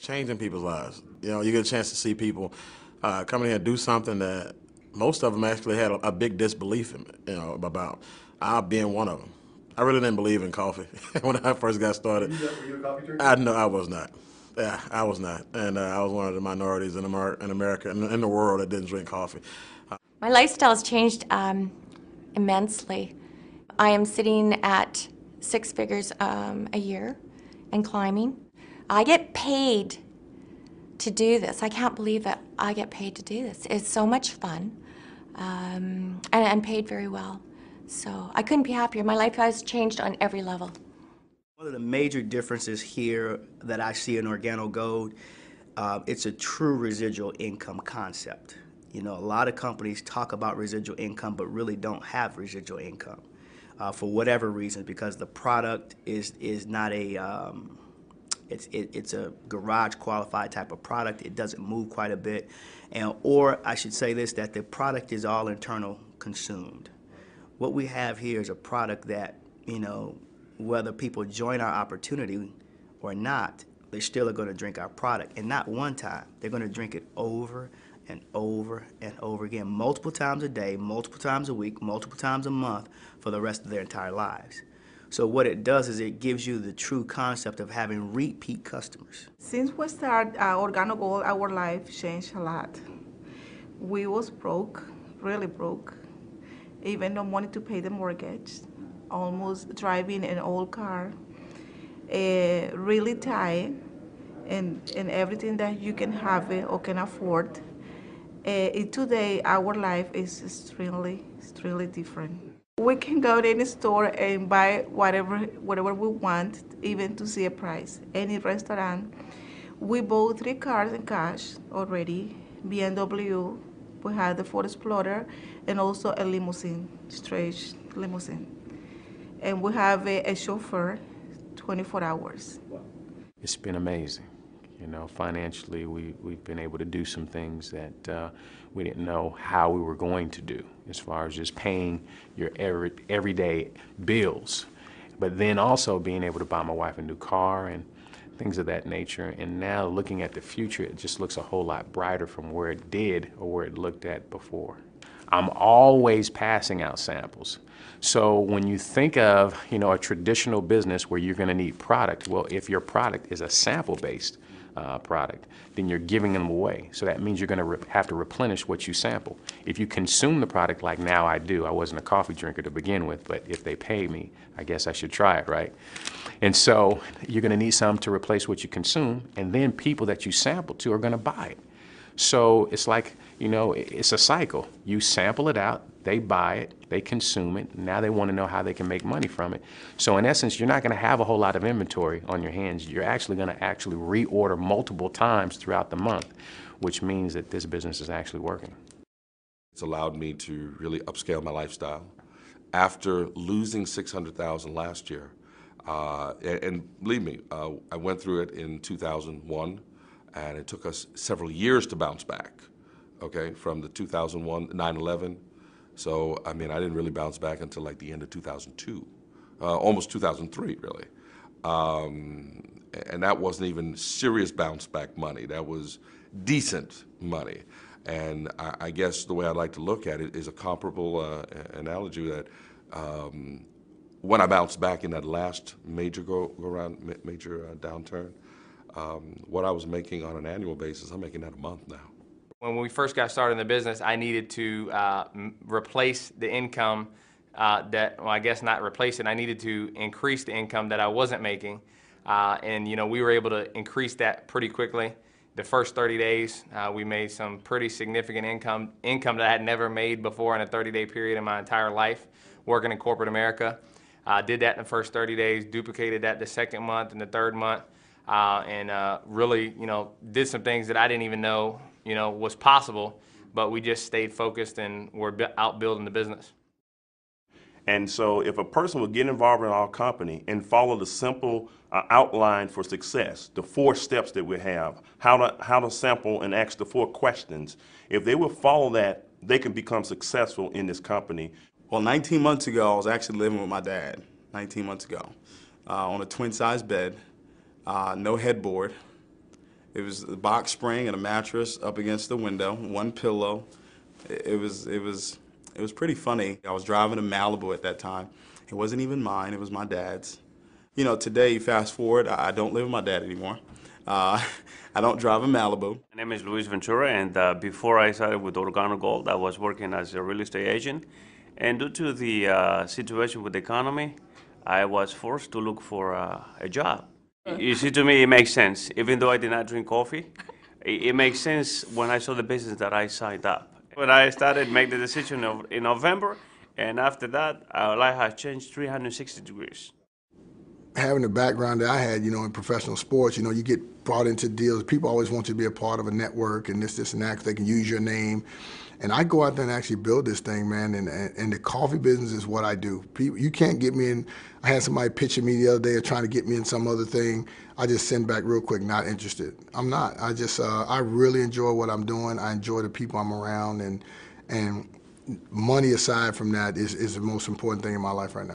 changing people's lives. You know, you get a chance to see people come in here and do something that most of them actually had a big disbelief in, you know, about. I being one of them. I really didn't believe in coffee when I first got started. Were you a coffee drinker? I know I was not. Yeah, I was not, and I was one of the minorities in America, in the world that didn't drink coffee. My lifestyle has changed immensely. I am sitting at 6 figures a year and climbing. I get paid to do this. I can't believe that I get paid to do this. It's so much fun, and I'm paid very well. So I couldn't be happier. My life has changed on every level. One of the major differences here that I see in Organo Gold, it's a true residual income concept. You know, a lot of companies talk about residual income but really don't have residual income for whatever reason, because the product is not a it's a garage qualified type of product. It doesn't move quite a bit, or I should say this, that the product is all internal consumed. What we have here is a product that, you know, whether people join our opportunity or not, they still are going to drink our product, and not one time. They're going to drink it over and over and over again, multiple times a day, multiple times a week, multiple times a month for the rest of their entire lives. So what it does is it gives you the true concept of having repeat customers. Since we started Organo Gold, our life changed a lot. We was broke, really broke, even no money to pay the mortgage, almost driving an old car, really tight, and everything that you can have it or can afford. Today, our life is extremely different. We can go to any store and buy whatever we want, even to see a price. Any restaurant. We bought 3 cars in cash already, BMW. We had the Ford Explorer and also a limousine, straight limousine. And we have a chauffeur 24 hours. It's been amazing. You know, financially, we've been able to do some things that we didn't know how we were going to do, as far as just paying your everyday bills, but then also being able to buy my wife a new car and things of that nature. And now looking at the future, it just looks a whole lot brighter from where it did or where it looked at before. I'm always passing out samples. So when you think of, you know, a traditional business where you're going to need product, well, if your product is a sample-based product, then you're giving them away. So that means you're going to have to replenish what you sample. If you consume the product like now I do, I wasn't a coffee drinker to begin with, but if they pay me, I guess I should try it, right? And so you're going to need some to replace what you consume, and then people that you sample to are going to buy it. So it's like, you know, it's a cycle. You sample it out, they buy it, they consume it, now they want to know how they can make money from it. So in essence, you're not going to have a whole lot of inventory on your hands. You're actually going to reorder multiple times throughout the month, which means that this business is actually working. It's allowed me to really upscale my lifestyle. After losing $600,000 last year, and believe me, I went through it in 2001, and it took us several years to bounce back, okay, from the 2001 9/11. So, I mean, I didn't really bounce back until like the end of 2002, almost 2003, really. And that wasn't even serious bounce back money. That was decent money. And I guess the way I'd like to look at it is a comparable analogy that when I bounced back in that last major downturn, what I was making on an annual basis, I'm making that a month now. When we first got started in the business, I needed to replace the income well, I guess not replace it, I needed to increase the income that I wasn't making. And, you know, we were able to increase that pretty quickly. The first 30 days, we made some pretty significant income that I had never made before in a 30-day period in my entire life working in corporate America. Did that in the first 30 days, duplicated that the second month and the third month, and really, you know, did some things that I didn't even know, you know, was possible, but we just stayed focused and we're out building the business. And so if a person would get involved in our company and follow the simple outline for success, the 4 steps that we have, how to sample and ask the 4 questions, if they would follow that, they can become successful in this company. Well, 19 months ago, I was actually living with my dad, 19 months ago, on a twin-size bed, no headboard, It was a box spring and a mattress up against the window, one pillow. It was pretty funny. I was driving to Malibu at that time. It wasn't even mine, it was my dad's. You know, today, fast forward, I don't live with my dad anymore. I don't drive a Malibu. My name is Luis Ventura, and before I started with Organo Gold, I was working as a real estate agent. And due to the situation with the economy, I was forced to look for a job. You see, to me, it makes sense. Even though I did not drink coffee, it makes sense when I saw the business that I signed up. When I started, make the decision in November, and after that, our life has changed 360 degrees. Having the background that I had, in professional sports, you get brought into deals. People always want you to be a part of a network and this and that, 'cause they can use your name. And I go out there and actually build this thing, man, and the coffee business is what I do. People, you can't get me in. I had somebody pitching me the other day trying to get me in some other thing. I just send back real quick, not interested. I'm not. I really enjoy what I'm doing. I enjoy the people I'm around, and money aside from that is the most important thing in my life right now.